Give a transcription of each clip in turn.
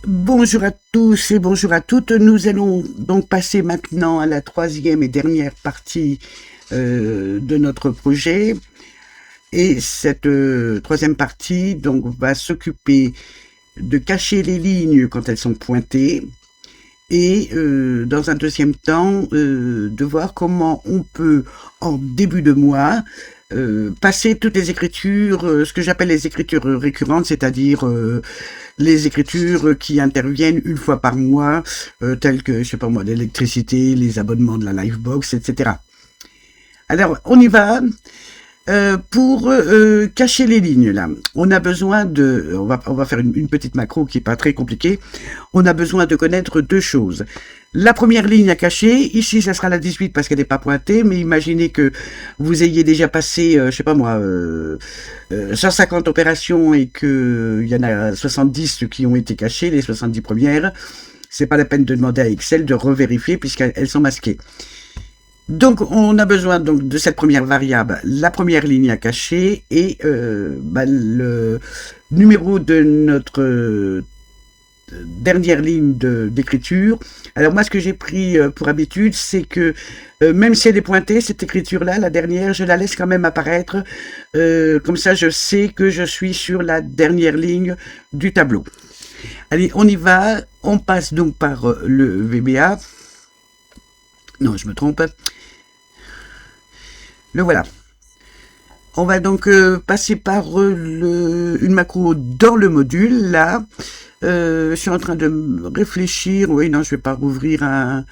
Bonjour à tous et bonjour à toutes. Nous allons donc passer maintenant à la troisième et dernière partie de notre projet. Et cette troisième partie donc va s'occuper de cacher les lignes quand elles sont pointées et dans un deuxième temps de voir comment on peut en début de mois passer toutes les écritures, ce que j'appelle les écritures récurrentes, c'est-à-dire les écritures qui interviennent une fois par mois, telles que, je sais pas moi, l'électricité, les abonnements de la Livebox, etc. Alors, on y va. Pour cacher les lignes, là, on a besoin de... On va faire une petite macro qui est pas très compliquée. On a besoin de connaître deux choses. La première ligne à cacher, ici, ça sera la 18 parce qu'elle n'est pas pointée, mais imaginez que vous ayez déjà passé, je sais pas moi, 150 opérations et qu'il y en a 70 qui ont été cachées, les 70 premières. C'est pas la peine de demander à Excel de revérifier puisqu'elles sont masquées. Donc, on a besoin donc de cette première variable, la première ligne à cacher et le numéro de notre dernière ligne d'écriture. Alors moi, ce que j'ai pris pour habitude, c'est que même si elle est pointée, cette écriture-là, la dernière, je la laisse quand même apparaître. Comme ça, je sais que je suis sur la dernière ligne du tableau. Allez, on y va. On passe donc par le VBA. Non, je me trompe. Le voilà. On va donc passer par une macro dans le module, là. Je suis en train de réfléchir. Oui, non, je vais pas rouvrir un...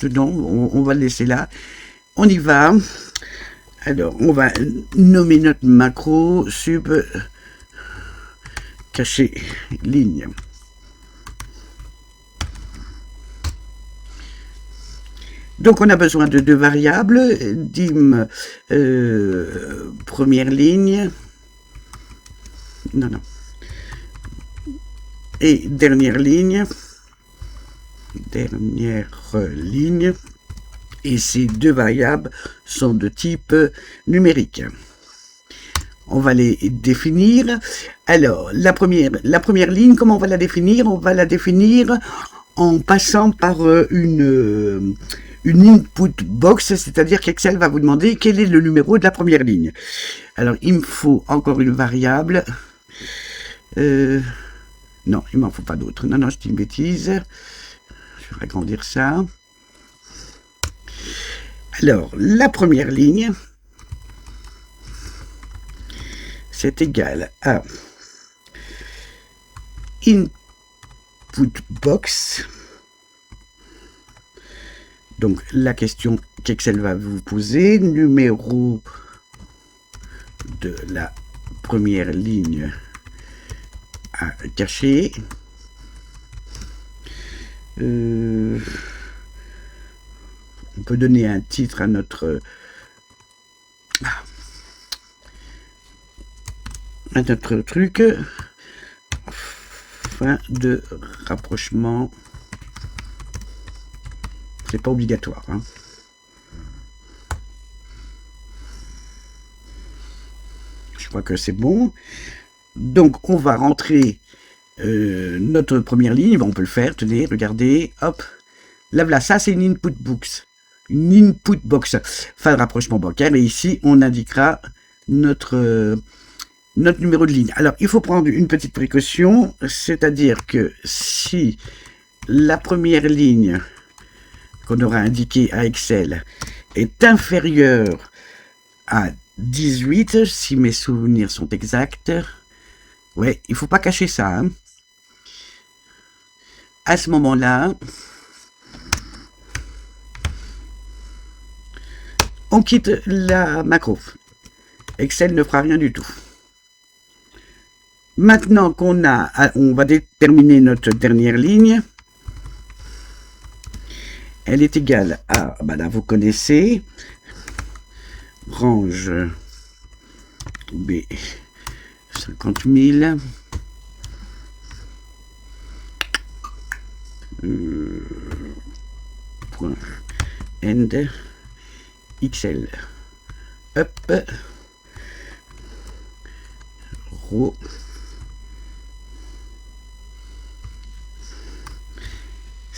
Non, on va le laisser là. On y va. Alors, on va nommer notre macro sub cacher ligne. Donc on a besoin de deux variables, dim première ligne, non, et dernière ligne, et ces deux variables sont de type numérique. On va les définir. Alors, la première ligne, comment on va la définir? On va la définir en passant par une input box, c'est-à-dire qu'Excel va vous demander quel est le numéro de la première ligne. Alors, il me faut encore une variable. Non, il m'en faut pas d'autre. Non, je dis une bêtise. Je vais agrandir ça. Alors, la première ligne, c'est égal à input box. Donc, la question qu'Excel va vous poser, numéro de la première ligne à cacher. On peut donner un titre à notre truc. Fin de rapprochement. C'est pas obligatoire. Hein. Je crois que c'est bon. Donc, on va rentrer notre première ligne. On peut le faire. Tenez, regardez. Hop. Là, voilà. Ça, c'est une input box. Une input box. Fin de rapprochement bancaire. Et ici, on indiquera notre numéro de ligne. Alors, il faut prendre une petite précaution. C'est-à-dire que si la première ligne qu'on aura indiquée à Excel est inférieure à 18, si mes souvenirs sont exacts. Ouais, il faut pas cacher ça. Hein. À ce moment-là, on quitte la macro. Excel ne fera rien du tout. Maintenant on va déterminer notre dernière ligne. Elle est égale à, là vous connaissez, range B 50 000, point end XL, up, row,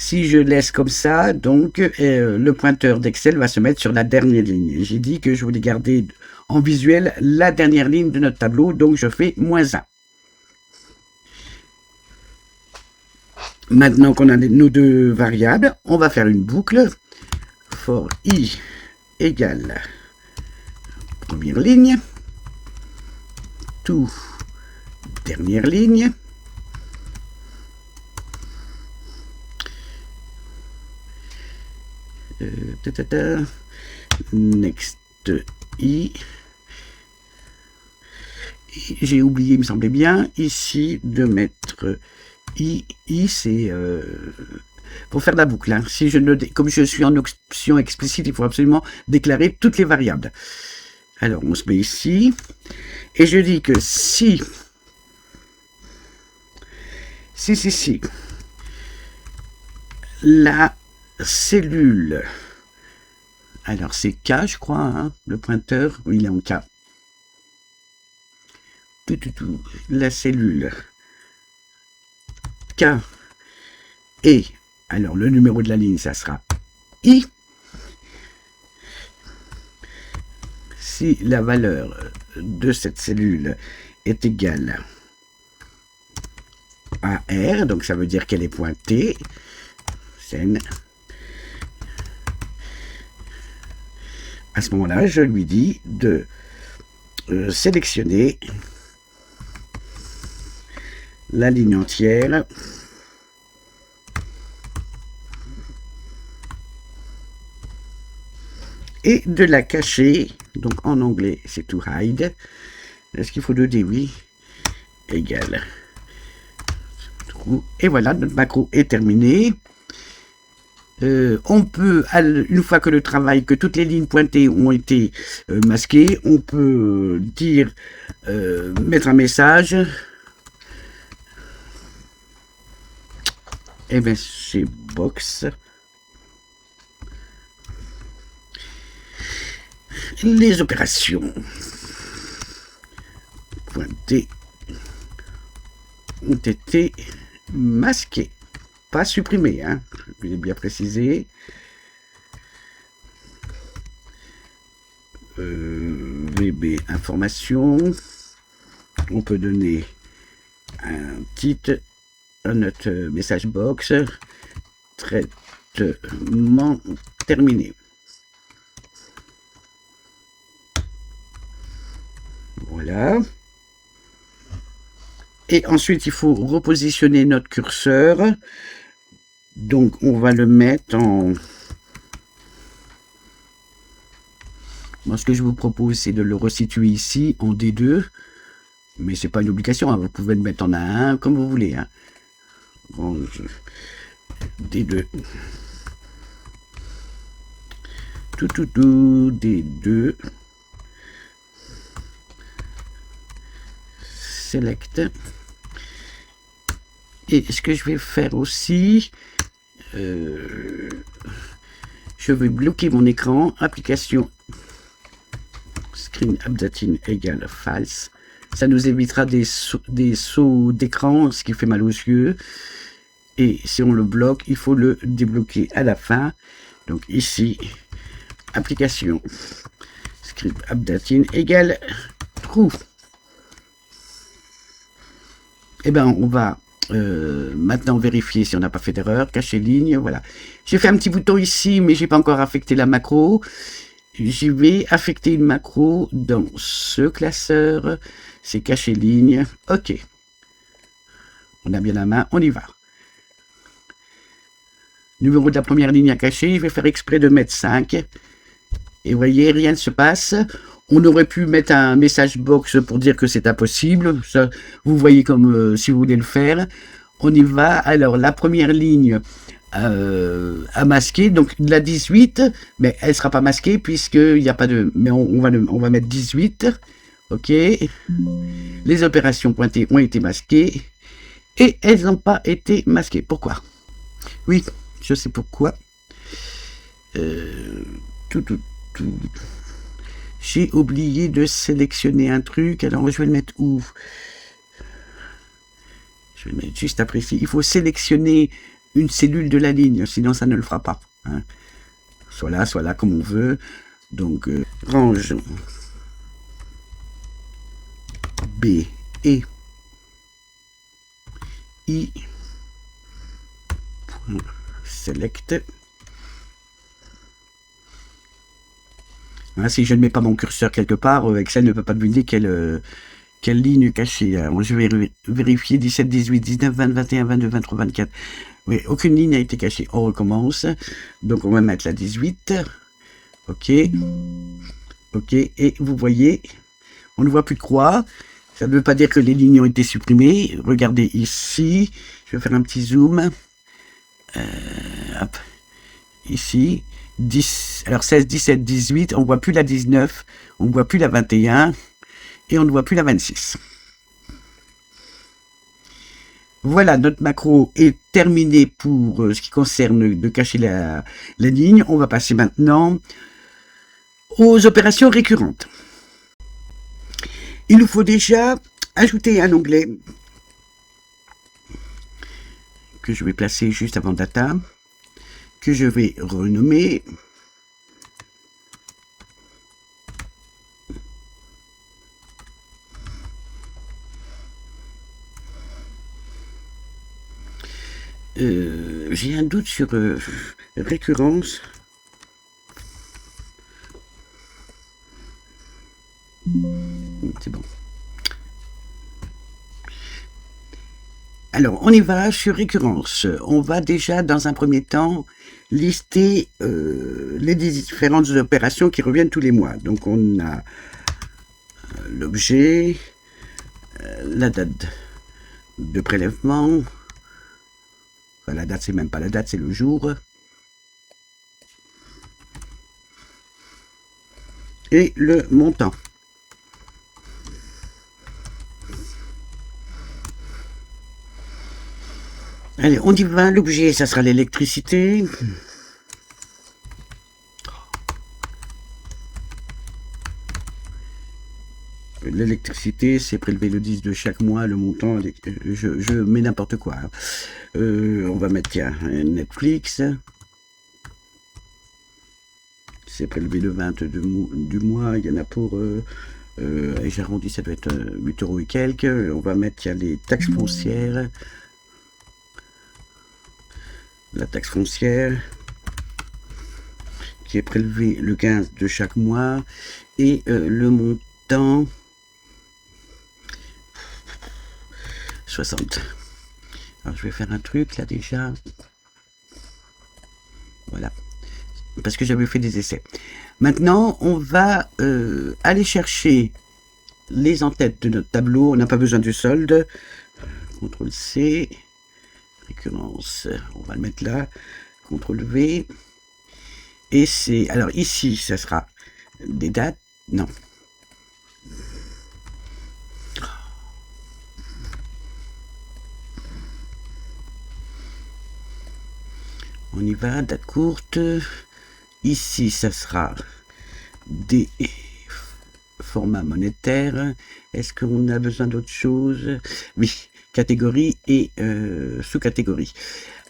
Si je laisse comme ça, donc le pointeur d'Excel va se mettre sur la dernière ligne. J'ai dit que je voulais garder en visuel la dernière ligne de notre tableau, donc je fais -1. Maintenant qu'on a nos deux variables, on va faire une boucle. For i égale première ligne, to dernière ligne, next i. J'ai oublié, il me semblait bien, ici, de mettre i. I, c'est pour faire la boucle. Hein. Si je ne, comme je suis en option explicite, il faut absolument déclarer toutes les variables. Alors, on se met ici. Et je dis que si la cellule, alors c'est K, je crois, hein, le pointeur, il est en K. La cellule K et, alors le numéro de la ligne, ça sera I. Si la valeur de cette cellule est égale à R, donc ça veut dire qu'elle est pointée, à ce moment-là, je lui dis de sélectionner la ligne entière et de la cacher. Donc en anglais, c'est to hide. Est-ce qu'il faut 2D? Oui. Égal. Et voilà, notre macro est terminé. On peut, une fois que le travail, que toutes les lignes pointées ont été masquées, on peut dire, mettre un message. Et bien, c'est box. Les opérations pointées ont été masquées, pas supprimées, hein, je l'ai bien précisé. VB information, on peut donner un titre à notre message box, traitement terminé. Voilà. Et ensuite, il faut repositionner notre curseur. Donc, on va le mettre en... Moi, ce que je vous propose, c'est de le resituer ici, en D2. Mais c'est pas une obligation, hein. Vous pouvez le mettre en A1, comme vous voulez. Hein. D2. D2. Select. Et ce que je vais faire aussi, je vais bloquer mon écran, application screen updating égale false. Ça nous évitera des sauts d'écran, ce qui fait mal aux yeux. Et si on le bloque, il faut le débloquer à la fin. Donc ici, application script updating égale true. Eh bien, on va maintenant vérifier si on n'a pas fait d'erreur. Cacher ligne, voilà. J'ai fait un petit bouton ici, mais j'ai pas encore affecté la macro. J'y vais affecter une macro dans ce classeur. C'est cacher ligne. OK. On a bien la main, on y va. Numéro de la première ligne à cacher, je vais faire exprès de mettre 5. Et vous voyez, rien ne se passe. On aurait pu mettre un message box pour dire que c'est impossible. Ça, vous voyez comme si vous voulez le faire. On y va. Alors, la première ligne à masquer. Donc, la 18, mais elle ne sera pas masquée puisqu'il n'y a pas de... Mais on va mettre 18. OK. Les opérations pointées ont été masquées. Et elles n'ont pas été masquées. Pourquoi? Oui, je sais pourquoi. J'ai oublié de sélectionner un truc. Alors, je vais le mettre où? Je vais le mettre juste après ici. Il faut sélectionner une cellule de la ligne, sinon ça ne le fera pas. Hein. Soit là, comme on veut. Donc, range B et I, select. Hein, si je ne mets pas mon curseur quelque part, Excel ne peut pas deviner quelle ligne cachée. Alors, je vais vérifier 17, 18, 19, 20, 21, 22, 23, 24. Oui, aucune ligne n'a été cachée. On recommence. Donc, on va mettre la 18. OK. OK. Et vous voyez, on ne voit plus de croix. Ça ne veut pas dire que les lignes ont été supprimées. Regardez ici. Je vais faire un petit zoom. Hop. Ici. 10, alors 16, 17, 18. On ne voit plus la 19. On ne voit plus la 21. Et on ne voit plus la 26. Voilà, notre macro est terminé pour ce qui concerne de cacher la ligne. On va passer maintenant aux opérations récurrentes. Il nous faut déjà ajouter un onglet que je vais placer juste avant Data, que je vais renommer j'ai un doute sur récurrence. C'est bon. Alors, on y va sur récurrence. On va déjà, dans un premier temps, lister les différentes opérations qui reviennent tous les mois. Donc, on a l'objet, la date de prélèvement. Enfin, la date, c'est même pas la date, c'est le jour. Et le montant. Allez, on y va. L'objet, ça sera l'électricité. L'électricité, c'est prélevé le 10 de chaque mois, le montant, je mets n'importe quoi. On va mettre, tiens, Netflix. C'est prélevé le 20 du mois, il y en a pour... j'arrondis, ça doit être 8 € et quelques. On va mettre, tiens, les taxes foncières. La taxe foncière qui est prélevée le 15 de chaque mois et le montant 60. Alors je vais faire un truc là déjà. Voilà. Parce que j'avais fait des essais. Maintenant, on va aller chercher les en-têtes de notre tableau. On n'a pas besoin du solde. CTRL C. Récurrence, on va le mettre là, CTRL V, et c'est, alors ici, ça sera des dates, non. On y va, date courte, ici, ça sera des formats monétaires. Est-ce qu'on a besoin d'autre chose? Oui. Catégorie et sous-catégorie.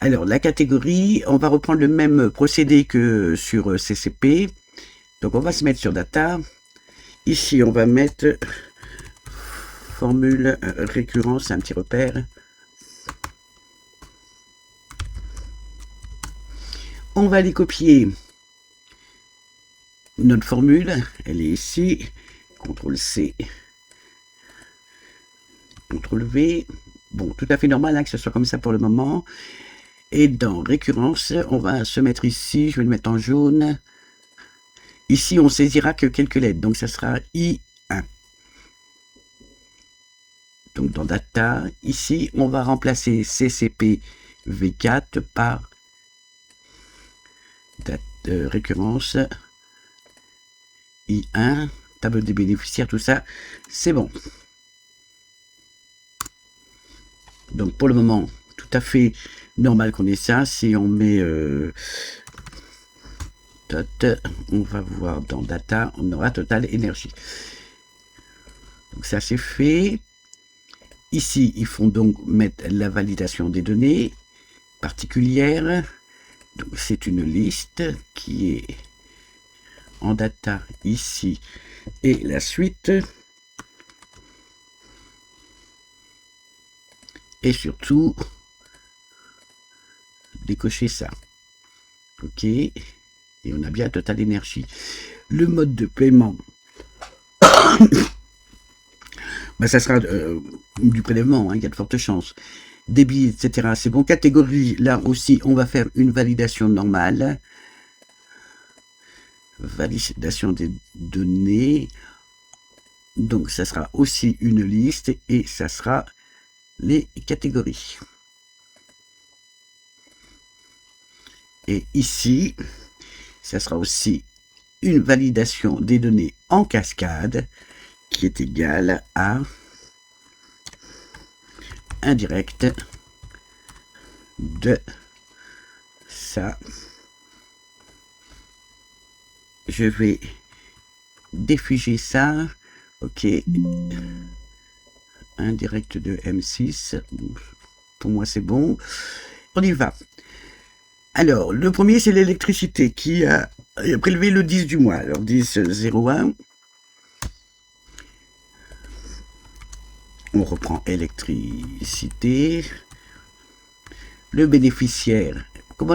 Alors, la catégorie, on va reprendre le même procédé que sur CCP. Donc, on va se mettre sur Data. Ici, on va mettre formule récurrence, un petit repère. On va aller copier notre formule. Elle est ici. CTRL C. CTRL V. Bon, tout à fait normal hein, que ce soit comme ça pour le moment. Et dans récurrence, on va se mettre ici, je vais le mettre en jaune. Ici, on saisira que quelques lettres, donc ça sera I1. Donc dans Data, ici, on va remplacer CCP V4 par date, récurrence I1, table des bénéficiaires, tout ça, c'est bon. Donc pour le moment, tout à fait normal qu'on ait ça. Si on met on va voir dans Data, on aura Total Énergie. Donc ça c'est fait. Ici, il faut donc mettre la validation des données particulière. Donc c'est une liste qui est en data ici et la suite. Et surtout, décocher ça. OK. Et on a bien Total Énergie. Le mode de paiement, ben, ça sera du prélèvement, hein, il y a de fortes chances. Débit, etc. C'est bon. Catégorie, là aussi, on va faire une validation normale. Validation des données. Donc, ça sera aussi une liste et ça sera les catégories. Et ici, ça sera aussi une validation des données en cascade qui est égale à indirect de ça. Je vais défiger ça. OK. Indirect de M6. Pour moi, c'est bon. On y va. Alors, le premier, c'est l'électricité qui a prélevé le 10 du mois. Alors, 10,01. On reprend électricité. Le bénéficiaire. Comme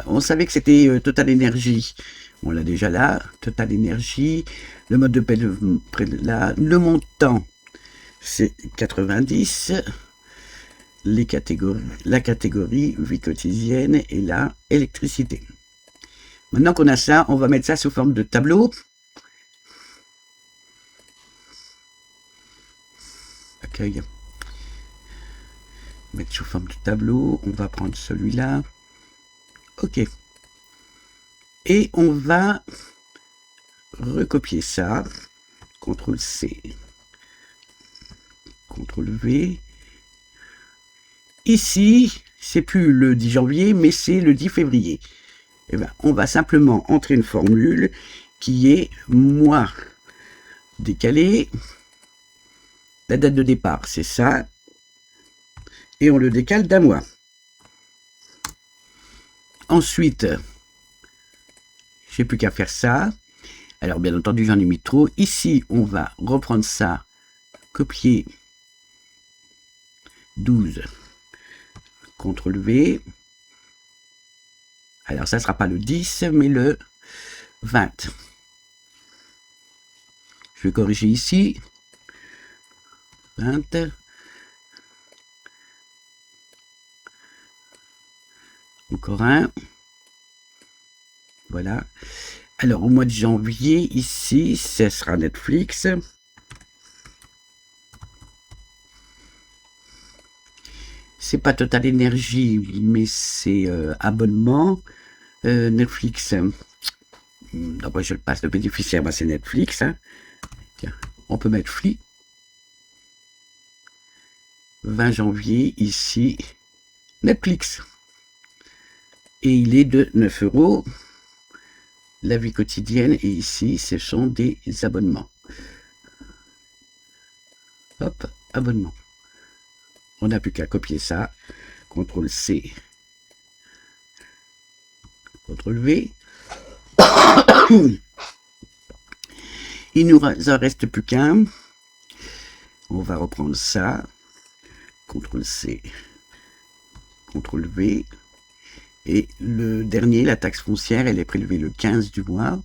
on savait que c'était Total Énergie. On l'a déjà là. Total Énergie. Le mode de paiement là. Le montant, c'est 90. Les catégories, la catégorie vie quotidienne et la électricité. Maintenant qu'on a ça, on va mettre ça sous forme de tableau. Accueil. Mettre sous forme de tableau. On va prendre celui-là. OK. Et on va recopier ça. CTRL-C. CTRL-V. Ici, c'est plus le 10 janvier, mais c'est le 10 février. Eh ben, on va simplement entrer une formule qui est mois décalé. La date de départ, c'est ça. Et on le décale d'un mois. Ensuite, j'ai plus qu'à faire ça. Alors, bien entendu, j'en ai mis trop. Ici, on va reprendre ça, copier 12. CTRL-V. Alors, ça ne sera pas le 10, mais le 20. Je vais corriger ici. 20. Encore un. Voilà. Alors, au mois de janvier, ici, ce sera Netflix. C'est pas Total Énergie, mais c'est abonnement. Netflix. D'abord, je le passe, le bénéficiaire, bah, c'est Netflix. Hein. Tiens, on peut mettre Free. 20 janvier, ici, Netflix. Et il est de 9 €. La vie quotidienne, et ici, ce sont des abonnements. Hop, abonnement. On n'a plus qu'à copier ça. CTRL-C. CTRL-V. Il nous en reste plus qu'un. On va reprendre ça. CTRL-C. CTRL-V. Et le dernier, la taxe foncière, elle est prélevée le 15 du mois. Vous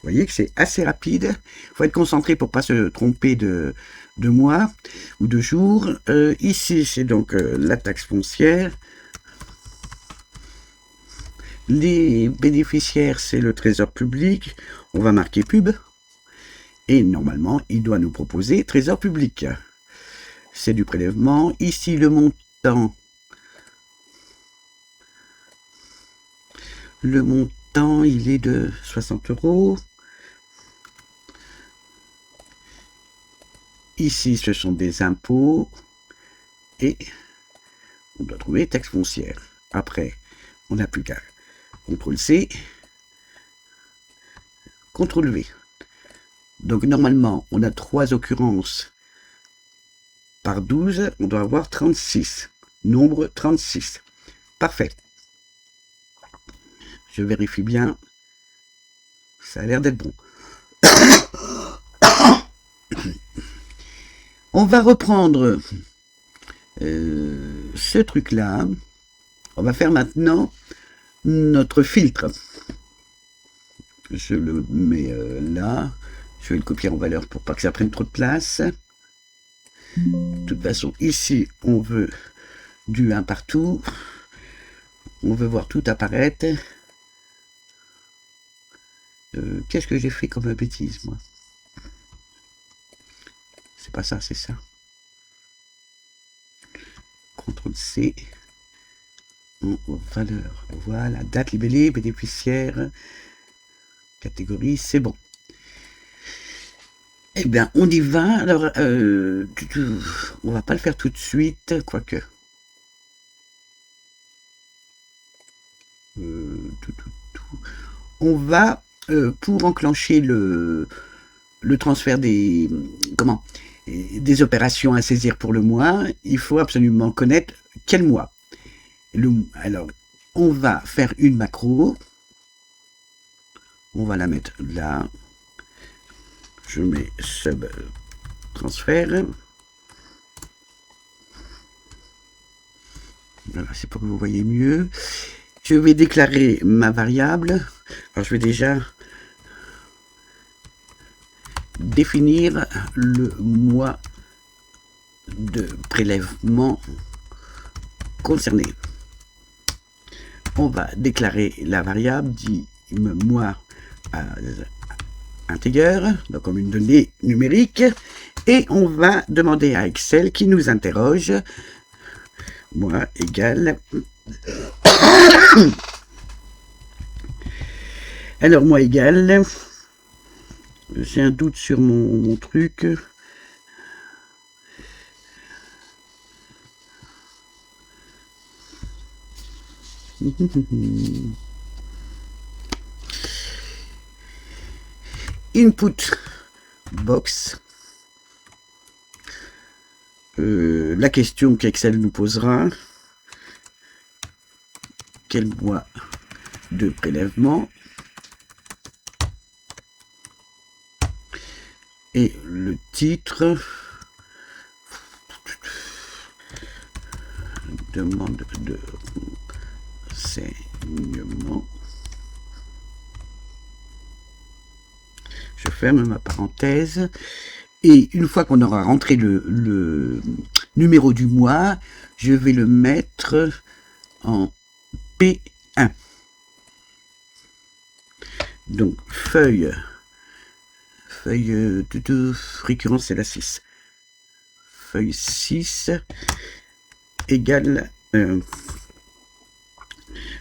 voyez que c'est assez rapide. Il faut être concentré pour ne pas se tromper de mois ou de jours. Ici, c'est donc la taxe foncière. Les bénéficiaires, c'est le trésor public. On va marquer pub. Et normalement, il doit nous proposer trésor public. C'est du prélèvement. Ici, le montant. Le montant, il est de 60 €. Ici, ce sont des impôts. Et on doit trouver taxe foncière. Après, on n'a plus qu'à CTRL-C, CTRL-V. Donc, normalement, on a 3 occurrences par 12. On doit avoir 36. Nombre 36. Parfait. Je vérifie bien. Ça a l'air d'être bon. On va reprendre ce truc-là. On va faire maintenant notre filtre. Je le mets là. Je vais le copier en valeur pour pas que ça prenne trop de place. De toute façon, ici, on veut du 1 partout. On veut voir tout apparaître. Qu'est-ce que j'ai fait comme bêtise, moi? C'est pas ça, c'est ça. CTRL C. En valeur. Voilà, date libellée, bénéficiaire, catégorie, c'est bon. Eh bien, on y va. Alors, on va pas le faire tout de suite, quoique. On va, pour enclencher le transfert des opérations à saisir pour le mois, il faut absolument connaître quel mois. Alors, on va faire une macro. On va la mettre là. Je mets sub transfert. Voilà, c'est pour que vous voyez mieux. Je vais déclarer ma variable. Alors, je vais déjà définir le mois de prélèvement concerné. On va déclarer la variable dit mois integer, donc comme une donnée numérique, et on va demander à Excel qui nous interroge mois égale alors mois égale, j'ai un doute sur mon truc. Input box. La question qu'Excel nous posera. Quel mois de prélèvement? Et le titre. Demande de renseignement. Je ferme ma parenthèse. Et une fois qu'on aura rentré le numéro du mois, je vais le mettre en P1. Donc, feuille récurrence, c'est la 6. Feuille 6 égale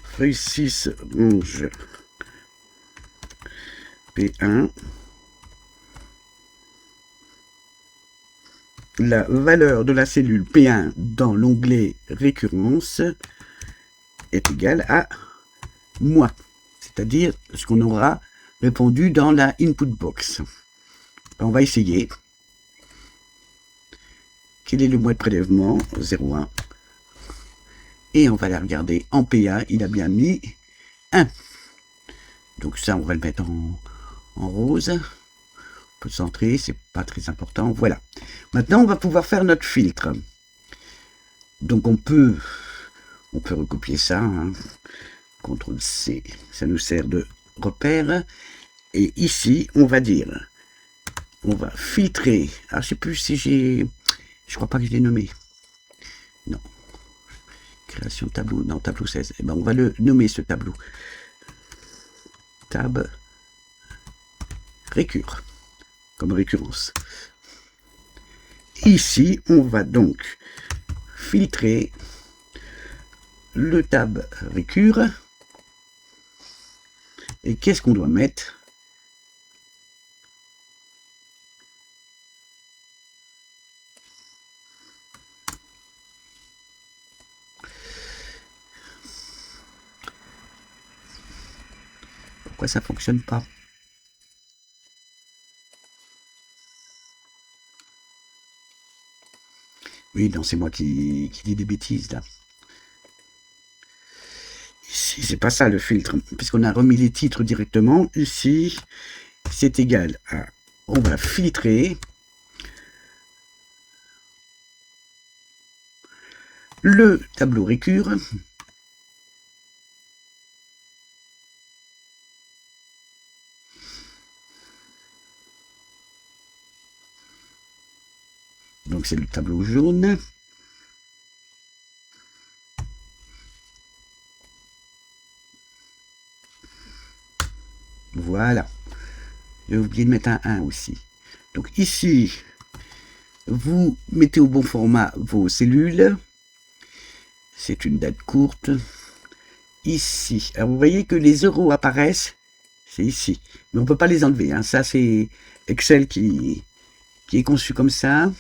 feuille 6 range P1. La valeur de la cellule P1 dans l'onglet récurrence est égale à mois, c'est-à-dire ce qu'on aura répondu dans la input box. On va essayer. Quel est le mois de prélèvement? 0,1. Et on va la regarder en PA, il a bien mis 1. Donc ça, on va le mettre en rose. On peut centrer, c'est pas très important. Voilà. Maintenant, on va pouvoir faire notre filtre. Donc on peut recopier ça. Hein. CTRL C, ça nous sert de repère. Et ici, on va dire, on va filtrer. Alors, je sais plus si je crois pas que je l'ai nommé. Non. Création de tableau. Non, tableau 16. Eh ben, on va le nommer, ce tableau. Tab. Récure. Comme récurrence. Ici, on va donc filtrer le tab récure. Et qu'est-ce qu'on doit mettre? Pourquoi ça fonctionne pas? Oui, non, c'est moi qui dis des bêtises, là. Ici, c'est pas ça le filtre, puisqu'on a remis les titres directement. Ici, c'est égal à... On va filtrer le tableau récure. Donc c'est le tableau jaune. Voilà. J'ai oublié de mettre un 1 aussi. Donc ici, vous mettez au bon format vos cellules. C'est une date courte. Ici. Alors vous voyez que les euros apparaissent. C'est ici. Mais on ne peut pas les enlever. Hein. Ça, c'est Excel qui est conçu comme ça.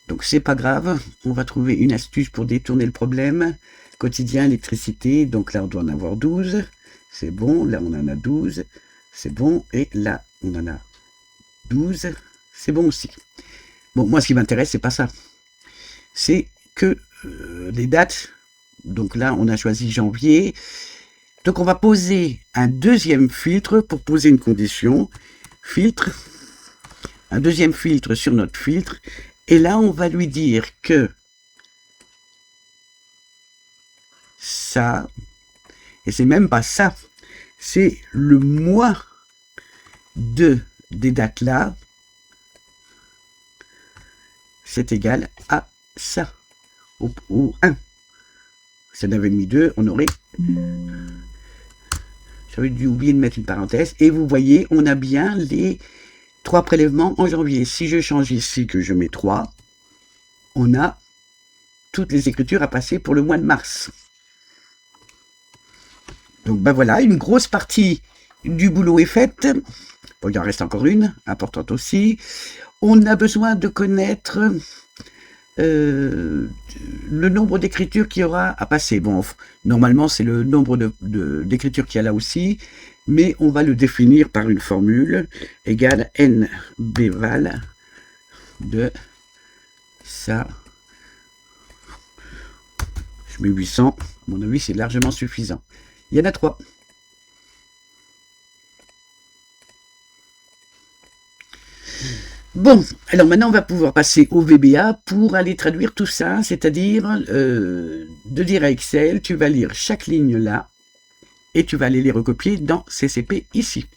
Donc c'est pas grave. On va trouver une astuce pour détourner le problème. Quotidien, électricité. Donc là, on doit en avoir 12. C'est bon. Là, on en a 12. C'est bon. Et là, on en a 12. C'est bon aussi. Bon, moi, ce qui m'intéresse, c'est pas ça. C'est que les dates. Donc là, on a choisi janvier. Donc on va poser un deuxième filtre pour poser une condition. Filtre. Un deuxième filtre sur notre filtre. Et là, on va lui dire que ça, et c'est même pas ça, c'est le mois des dates là, c'est égal à ça, au 1. Si on avait mis 2, on aurait... J'avais dû oublier de mettre une parenthèse. Et vous voyez, on a bien les 3 prélèvements en janvier. Si je change ici, que je mets 3, on a toutes les écritures à passer pour le mois de mars. Donc ben voilà, une grosse partie du boulot est faite. Bon, il en reste encore une, importante aussi. On a besoin de connaître le nombre d'écritures qu'il y aura à passer. Bon, normalement, c'est le nombre d'écritures qu'il y a là aussi, mais on va le définir par une formule égale NBval de ça. Je mets 800. À mon avis, c'est largement suffisant. Il y en a 3. Bon, alors maintenant on va pouvoir passer au VBA pour aller traduire tout ça, c'est-à-dire de dire à Excel, tu vas lire chaque ligne là, et tu vas aller les recopier dans CCP ici.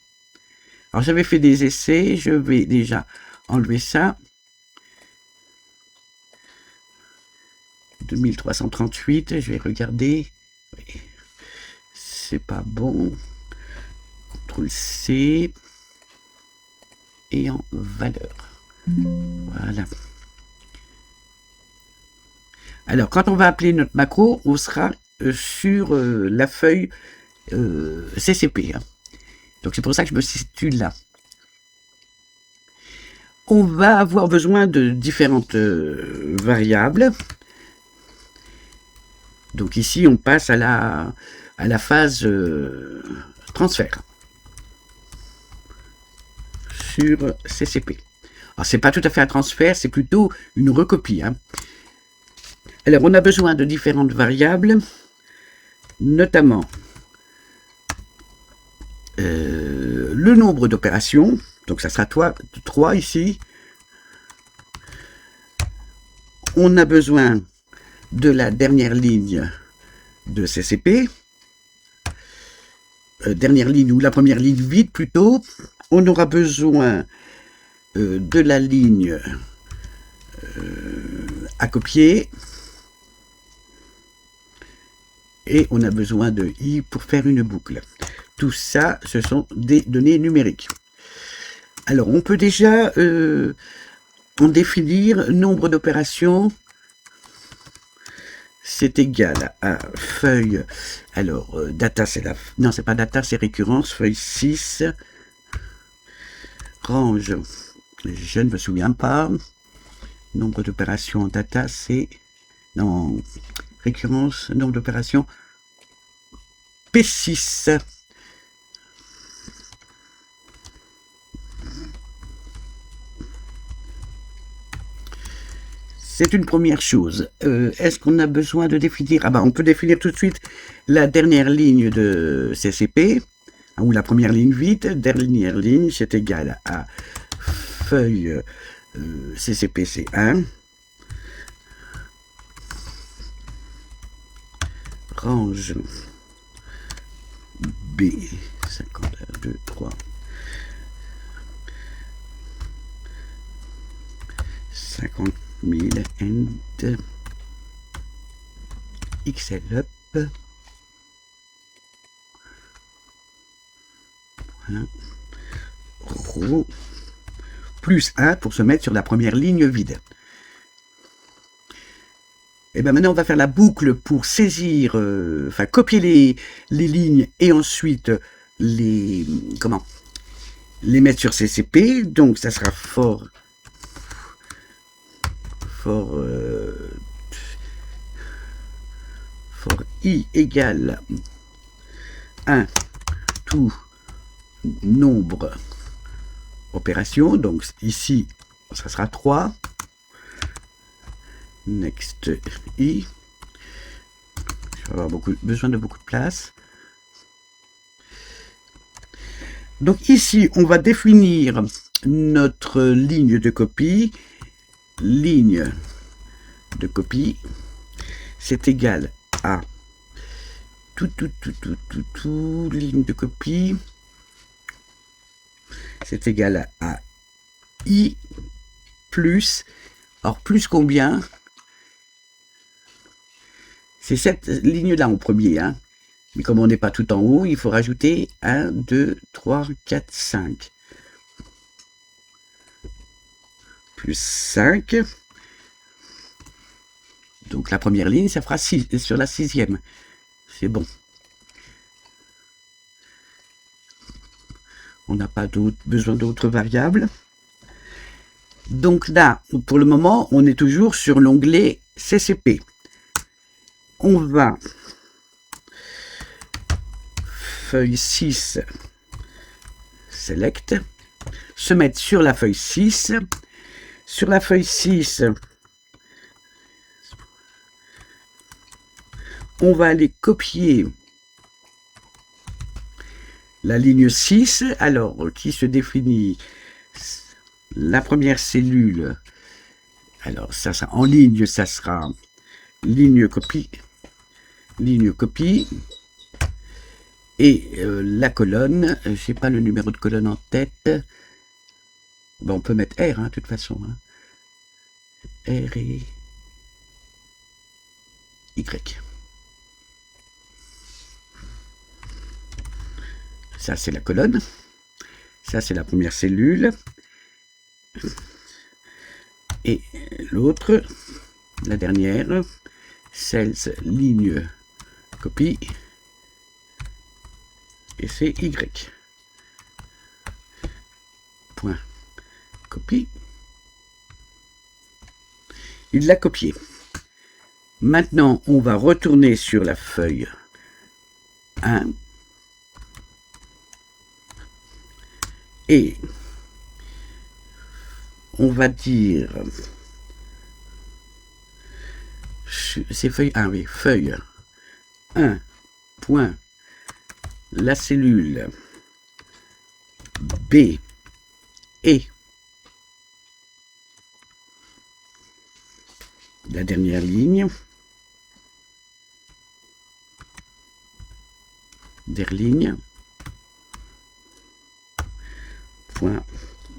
Alors j'avais fait des essais, je vais déjà enlever ça. 2338, je vais regarder. Oui. C'est pas bon. CTRL C. Et en valeur. Voilà. Alors, quand on va appeler notre macro, on sera sur la feuille CCP. Hein. Donc, c'est pour ça que je me situe là. On va avoir besoin de différentes variables. Donc ici, on passe à la phase transfert sur CCP. Alors, c'est pas tout à fait un transfert, c'est plutôt une recopie. Hein. Alors, on a besoin de différentes variables, notamment le nombre d'opérations. Donc, ça sera 3 ici. On a besoin de la dernière ligne de CCP. Dernière ligne ou la première ligne vide plutôt. On aura besoin de la ligne à copier. Et on a besoin de i pour faire une boucle. Tout ça, ce sont des données numériques. Alors, on peut déjà en définir nombre d'opérations. C'est égal à feuille. Alors, data, c'est la... Non, c'est pas data, c'est récurrence. Feuille 6. Range. Je ne me souviens pas. Nombre d'opérations en data, c'est... Non, récurrence, nombre d'opérations. P6. c'est une première chose. Est-ce qu'on a besoin de définir? Ah ben, on peut définir tout de suite la dernière ligne de CCP, ou la première ligne vide. Dernière ligne, c'est égal à feuille CCPC1, range B, 51, 2, 3, 50 000 end XL up. Voilà. Row plus 1 pour se mettre sur la première ligne vide. Et bien maintenant on va faire la boucle pour saisir, enfin copier les lignes et ensuite les mettre sur CCP. Donc ça sera for i égale 1 tout nombre opération, donc ici ça sera 3, next i, je vais avoir besoin de beaucoup de place. Donc ici on va définir notre ligne de copie. Ligne de copie, c'est égal à ligne de copie, c'est égal à i plus, alors plus combien? C'est cette ligne-là en premier, hein. Mais comme on n'est pas tout en haut, il faut rajouter 1, 2, 3, 4, 5. Plus 5. Donc la première ligne, ça fera 6 sur la 6e. C'est bon. On n'a pas besoin d'autres variables. Donc là, pour le moment, on est toujours sur l'onglet CCP. On va feuille 6, select, se mettre sur la feuille 6. Sur la feuille 6, on va aller copier la ligne 6, alors qui se définit la première cellule. Alors ça sera en ligne, ça sera ligne copie, et la colonne, je sais pas le numéro de colonne en tête. Ben, on peut mettre R, hein, de toute façon. Hein. R et Y. Ça, c'est la colonne. Ça, c'est la première cellule. Et l'autre, la dernière, cells ligne copie. Et c'est Y. Point. Copie. Il l'a copié. Maintenant, on va retourner sur la feuille 1. Et on va dire... C'est feuille 1, oui. Feuille 1. Point. La cellule B et la dernière ligne, point,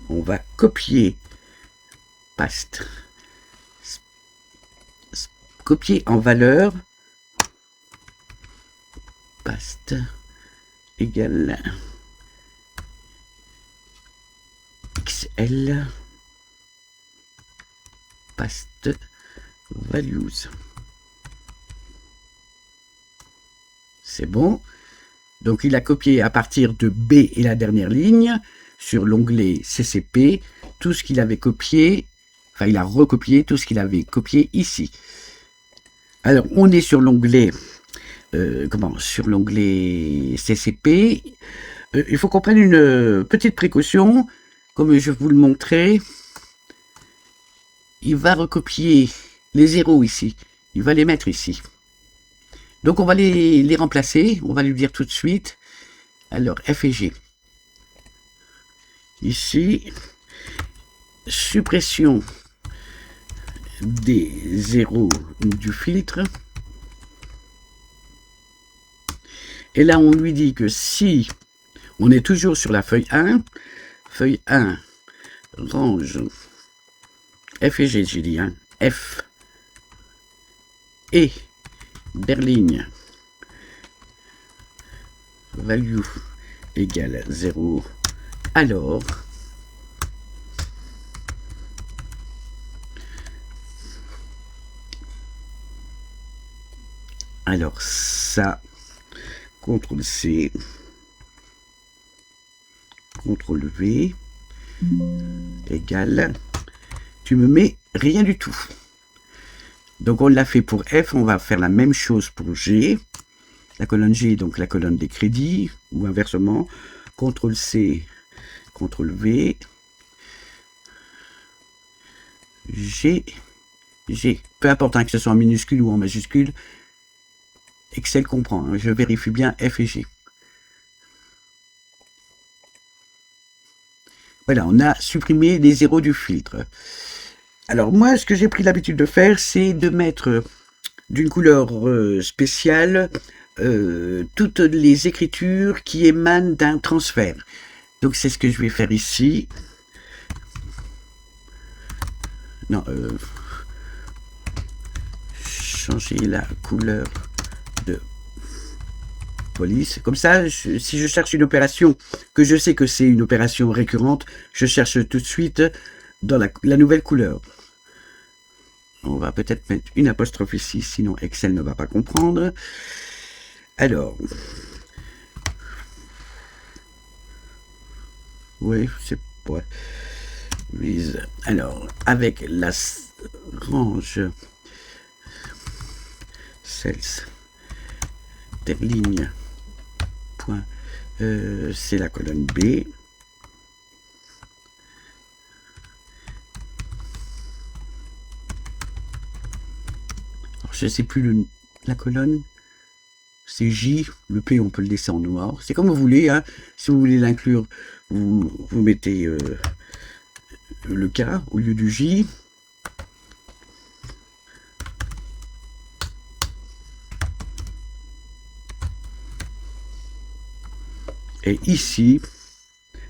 on va copier, paste, copier en valeur, paste, égale XL, paste, values. C'est bon. Donc il a copié à partir de B et la dernière ligne sur l'onglet CCP tout ce qu'il avait copié, enfin il a recopié tout ce qu'il avait copié ici. Alors on est sur l'onglet sur l'onglet CCP. Il faut qu'on prenne une petite précaution, comme je vous le montrais. Il va recopier les zéros ici. Il va les mettre ici. Donc on va les remplacer. On va lui dire tout de suite. Alors, F et G. Ici, suppression des zéros du filtre. Et là, on lui dit que si on est toujours sur la feuille 1, range F et G, j'ai dit, hein, F et berline value égale 0, alors ça, CTRL C, CTRL V, égale, tu me mets rien du tout. Donc on l'a fait pour F, on va faire la même chose pour G. La colonne G, donc la colonne des crédits, ou inversement, CTRL C, CTRL V, G, G. Peu importe hein, que ce soit en minuscule ou en majuscule, Excel comprend, hein, je vérifie bien F et G. Voilà, on a supprimé les zéros du filtre. Alors moi, ce que j'ai pris l'habitude de faire, c'est de mettre d'une couleur spéciale toutes les écritures qui émanent d'un transfert. Donc c'est ce que je vais faire ici. Non, changer la couleur de police. Comme ça, si je cherche une opération, que je sais que c'est une opération récurrente, je cherche tout de suite dans la nouvelle couleur. On va peut-être mettre une apostrophe ici, sinon Excel ne va pas comprendre. Alors, oui, c'est pas. Alors, avec la range cells terligne point, c'est la colonne B. Alors, je ne sais plus la colonne. C'est J, le P on peut le laisser en noir, c'est comme vous voulez, hein. Si vous voulez l'inclure, vous mettez le K au lieu du J. Et ici,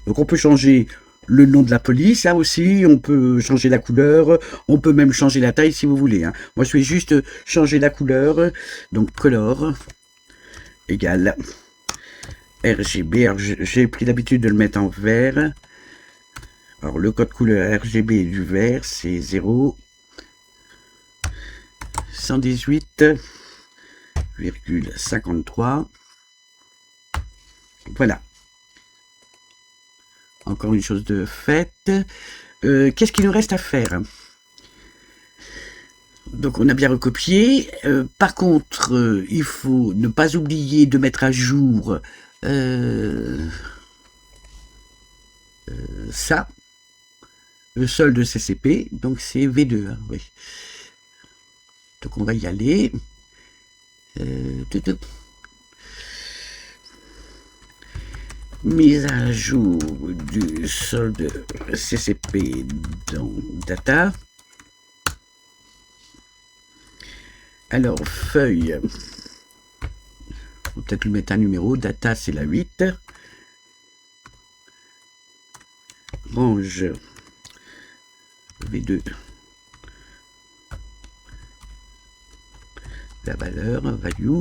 donc on peut changer le nom de la police, hein, aussi, on peut changer la couleur, on peut même changer la taille si vous voulez, hein. Moi je vais juste changer la couleur, donc color égale RGB. Alors, j'ai pris l'habitude de le mettre en vert. Alors le code couleur RGB du vert c'est 0 118,53. Voilà. Encore une chose de faite. Qu'est-ce qu'il nous reste à faire? Donc on a bien recopié. Par contre, il faut ne pas oublier de mettre à jour ça, le solde CCP. Donc c'est V2. Hein, oui. Donc on va y aller. Mise à jour du solde CCP dans Data. Alors, feuille, faut peut-être lui mettre un numéro. Data, c'est la 8. Range V2. La valeur, value,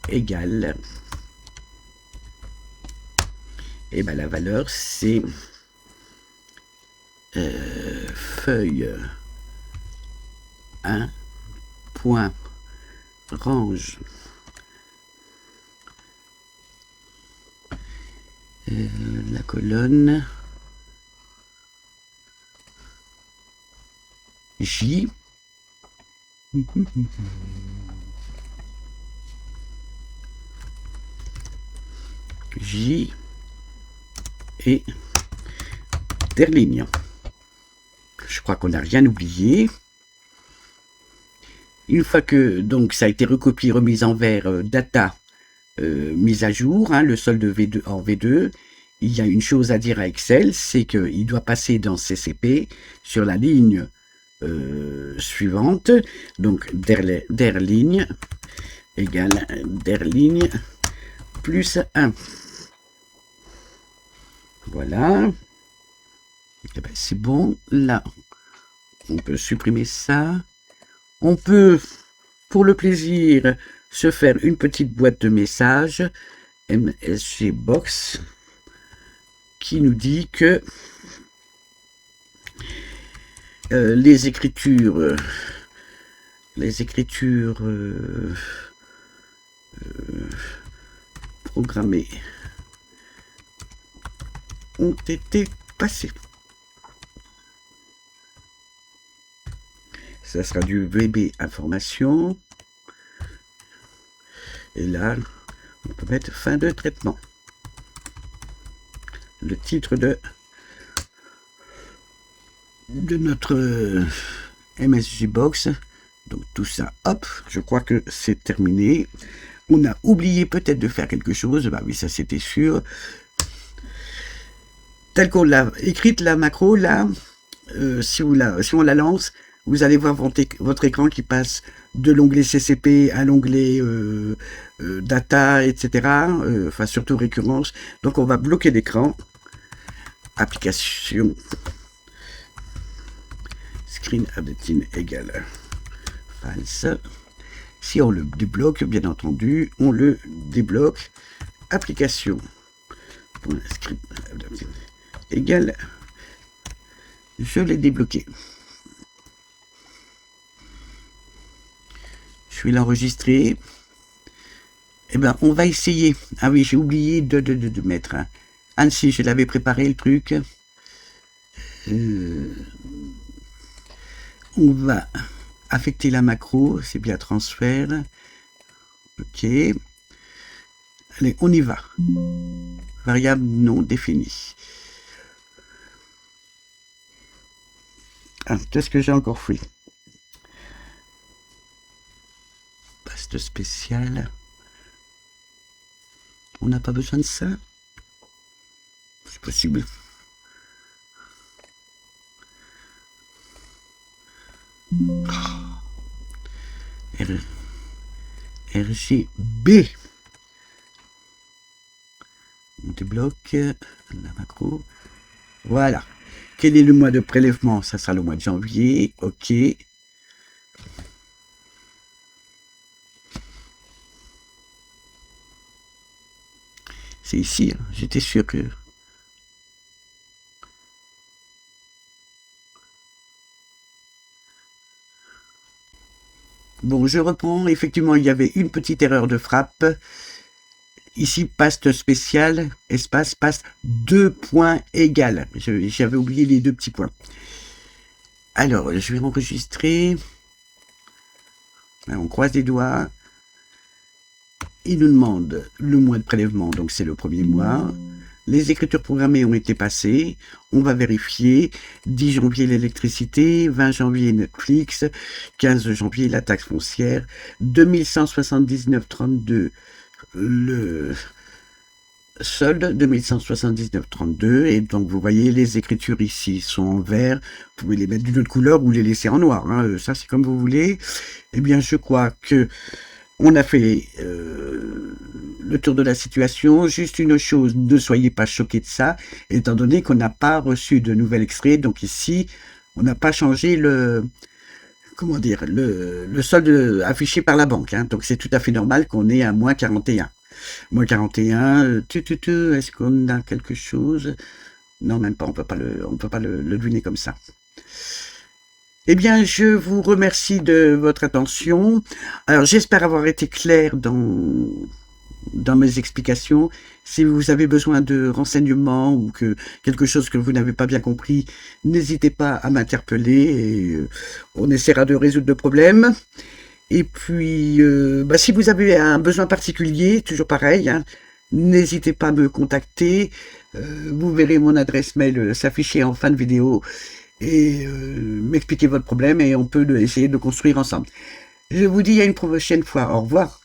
égale. Et bien la valeur, c'est feuille 1. Point range la colonne J J et terligne. Je crois qu'on n'a rien oublié. Une fois que donc ça a été recopié, remis en vert, data mise à jour, hein, le solde V2 en V2, il y a une chose à dire à Excel, c'est qu'il doit passer dans CCP sur la ligne suivante, donc der ligne égale der ligne plus 1. Voilà. Et ben, c'est bon. Là, on peut supprimer ça. On peut, pour le plaisir, se faire une petite boîte de messages MSG Box qui nous dit que les écritures programmées ont été passées. Ça sera du VB information. Et là, on peut mettre fin de traitement. Le titre de notre MSG Box. Donc tout ça, hop, je crois que c'est terminé. On a oublié peut-être de faire quelque chose. Bah oui, ça c'était sûr. Telle qu'on l'a écrite, la macro, là, si on la lance, vous allez voir votre écran qui passe de l'onglet CCP à l'onglet data, etc. Enfin, surtout récurrence. Donc, on va bloquer l'écran. Application. Screen updating égale false. Si on le débloque, bien entendu, on le débloque. Application. Script updating égale. Je l'ai débloqué. Je vais l'enregistrer. Eh ben, on va essayer. Ah oui, j'ai oublié de mettre. Ah si, je l'avais préparé le truc. On va affecter la macro. C'est bien transfert. Ok. Allez, on y va. Variable non définie. Ah, qu'est-ce que j'ai encore fait? Paste spécial. On n'a pas besoin de ça? C'est possible. RGB. On débloque la macro. Voilà. Quel est le mois de prélèvement? Ça sera le mois de janvier. OK. C'est ici. Hein. J'étais sûr que... Bon, je reprends. Effectivement, il y avait une petite erreur de frappe. Ici, paste spécial, espace, paste, 2 points égales. J'avais oublié les 2 petits points. Alors, je vais enregistrer. On croise les doigts. Il nous demande le mois de prélèvement, donc c'est le premier mois. Les écritures programmées ont été passées. On va vérifier. 10 janvier, l'électricité. 20 janvier, Netflix. 15 janvier, la taxe foncière. 2179,32, le solde. 2179,32. Et donc, vous voyez, les écritures ici sont en vert. Vous pouvez les mettre d'une autre couleur ou les laisser en noir. Hein. Ça, c'est comme vous voulez. Eh bien, je crois que on a fait le tour de la situation. Juste une chose, ne soyez pas choqués de ça, étant donné qu'on n'a pas reçu de nouvel extrait. Donc ici, on n'a pas changé le solde affiché par la banque. Hein. Donc c'est tout à fait normal qu'on ait un moins 41. Moins 41, est-ce qu'on a quelque chose? Non, même pas, on peut pas le deviner comme ça. Eh bien, je vous remercie de votre attention. Alors, j'espère avoir été clair dans mes explications. Si vous avez besoin de renseignements ou que quelque chose que vous n'avez pas bien compris, n'hésitez pas à m'interpeller et on essaiera de résoudre le problème. Et puis, si vous avez un besoin particulier, toujours pareil, hein, n'hésitez pas à me contacter. Vous verrez mon adresse mail s'afficher en fin de vidéo et m'expliquer votre problème et on peut essayer de construire ensemble. Je vous dis à une prochaine fois. Au revoir.